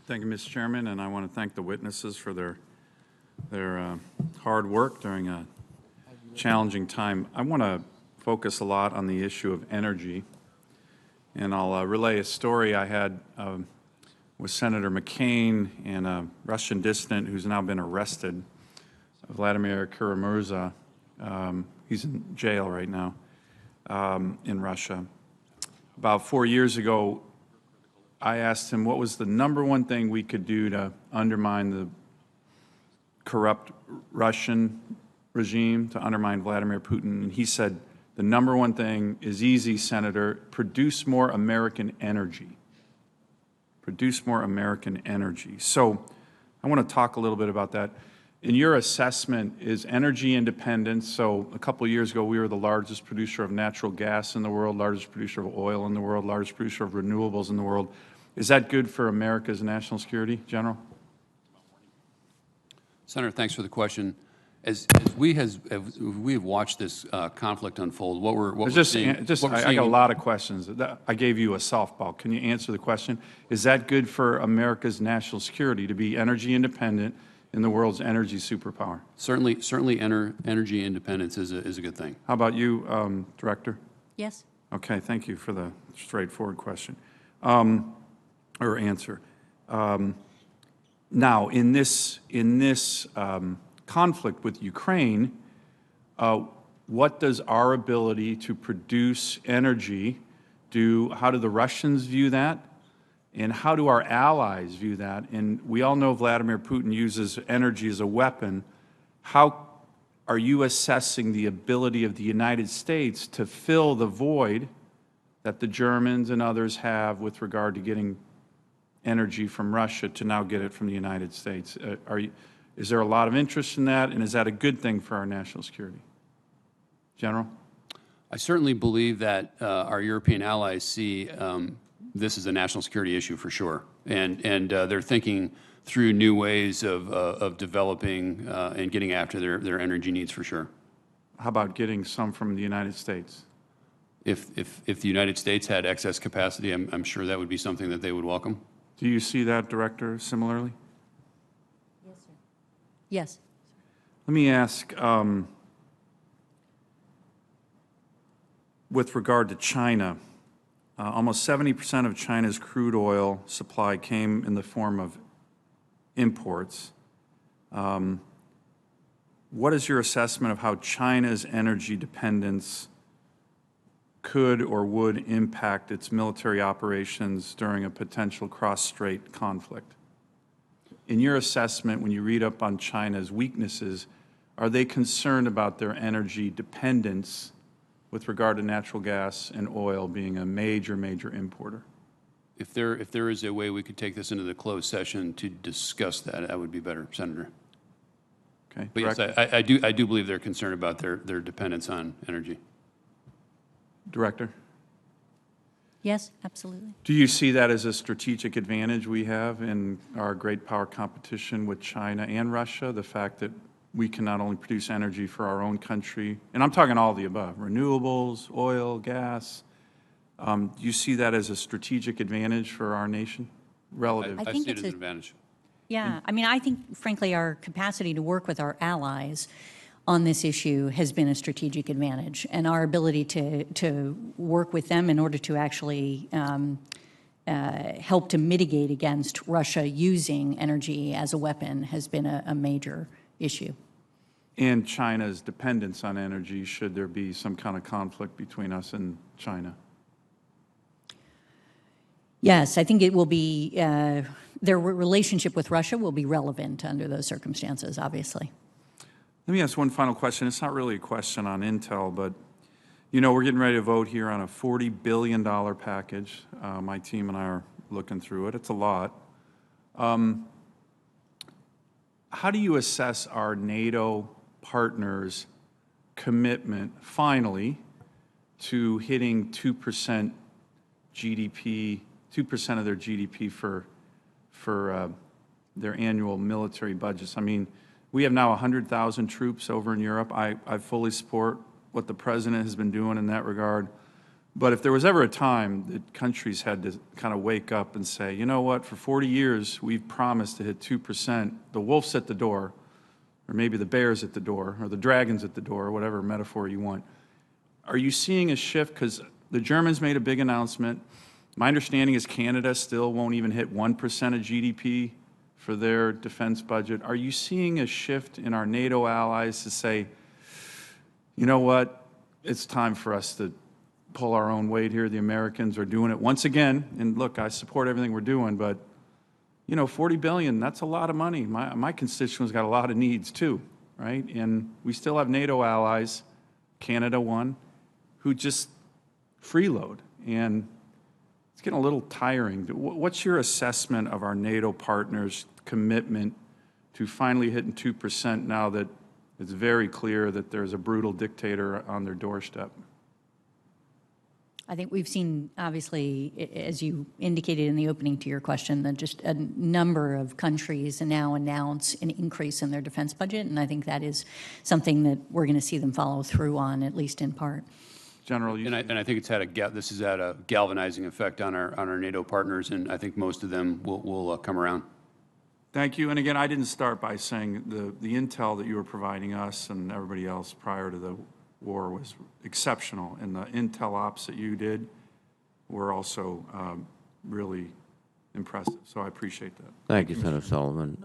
Thank you, Mr. Chairman, and I want to thank the witnesses for their hard work during a challenging time. I want to focus a lot on the issue of energy, and I'll relay a story I had with Senator McCain and a Russian dissident who's now been arrested, Vladimir Kara-Murza. He's in jail right now in Russia. About 4 years ago, I asked him what was the #1 thing we could do to undermine the corrupt Russian regime, to undermine Vladimir Putin, and he said, the #1 thing is easy, Senator, produce more American energy. Produce more American energy. So I want to talk a little bit about that. In your assessment, is energy independence, so a couple of years ago we were the largest producer of natural gas in the world, largest producer of oil in the world, largest producer of renewables in the world. Is that good for America's national security, General? Senator, thanks for the question. As we have watched this conflict unfold, what we're seeing... I got a lot of questions. I gave you a softball. Can you answer the question? Is that good for America's national security, to be energy independent in the world's energy superpower? Certainly energy independence is a good thing. How about you, Director? Yes. Okay, thank you for the straightforward question, or answer. Now, in this conflict with Ukraine, what does our ability to produce energy do? How do the Russians view that? And how do our allies view that? And we all know Vladimir Putin uses energy as a weapon. How are you assessing the ability of the United States to fill the void that the Germans and others have with regard to getting energy from Russia to now get it from the United States? Is there a lot of interest in that, and is that a good thing for our national security? General? I certainly believe that our European allies see this is a national security issue for sure, and they're thinking through new ways of developing and getting after their energy needs for sure. How about getting some from the United States? If the United States had excess capacity, I'm sure that would be something that they would welcome. Do you see that, Director, similarly? Yes, sir. Yes. Let me ask, with regard to China, almost 70% of China's crude oil supply came in the form of imports. What is your assessment of how China's energy dependence could or would impact its military operations during a potential cross-strait conflict? In your assessment, when you read up on China's weaknesses, are they concerned about their energy dependence with regard to natural gas and oil being a major importer? If there is a way we could take this into the closed session to discuss that, that would be better, Senator. Okay. But yes, I do believe they're concerned about their dependence on energy. Director? Yes, absolutely. Do you see that as a strategic advantage we have in our great power competition with China and Russia, the fact that we can not only produce energy for our own country, and I'm talking all of the above, renewables, oil, gas. Do you see that as a strategic advantage for our nation relative? I see it as an advantage. Yeah, I mean, I think, frankly, our capacity to work with our allies on this issue has been a strategic advantage, and our ability to work with them in order to actually help to mitigate against Russia using energy as a weapon has been a major issue. And China's dependence on energy, should there be some kind of conflict between us and China? Yes, I think it will be, their relationship with Russia will be relevant under those circumstances, obviously. Let me ask one final question. It's not really a question on Intel, but, you know, we're getting ready to vote here on a $40 billion package. My team and I are looking through it. It's a lot. How do you assess our NATO partners' commitment, finally, to hitting 2% GDP, 2% of their GDP for their annual military budgets? I mean, we have now 100,000 troops over in Europe. I fully support what the President has been doing in that regard. But if there was ever a time that countries had to kind of wake up and say, you know what, for 40 years, we've promised to hit 2%, the wolf's at the door, or maybe the bear's at the door, or the dragon's at the door, whatever metaphor you want. Are you seeing a shift? Because the Germans made a big announcement. My understanding is Canada still won't even hit 1% of GDP for their defense budget. Are you seeing a shift in our NATO allies to say, you know what, it's time for us to pull our own weight here? The Americans are doing it once again. And look, I support everything we're doing, but you know, 40 billion, that's a lot of money. My constituents got a lot of needs too, right? And we still have NATO allies, Canada one, who just freeload. And it's getting a little tiring. What's your assessment of our NATO partners' commitment to finally hitting 2% now that it's very clear that there's a brutal dictator on their doorstep? I think we've seen, obviously, as you indicated in the opening to your question, that just a number of countries now announce an increase in their defense budget, and I think that is something that we're going to see them follow through on, at least in part. General, And I think this has had a galvanizing effect on our NATO partners, and I think most of them will come around. thank you. And again, I didn't start by saying the intel that you were providing us and everybody else prior to the war was exceptional, and the intel ops that you did were also really impressive. So I appreciate that. Thank you, Senator Sullivan.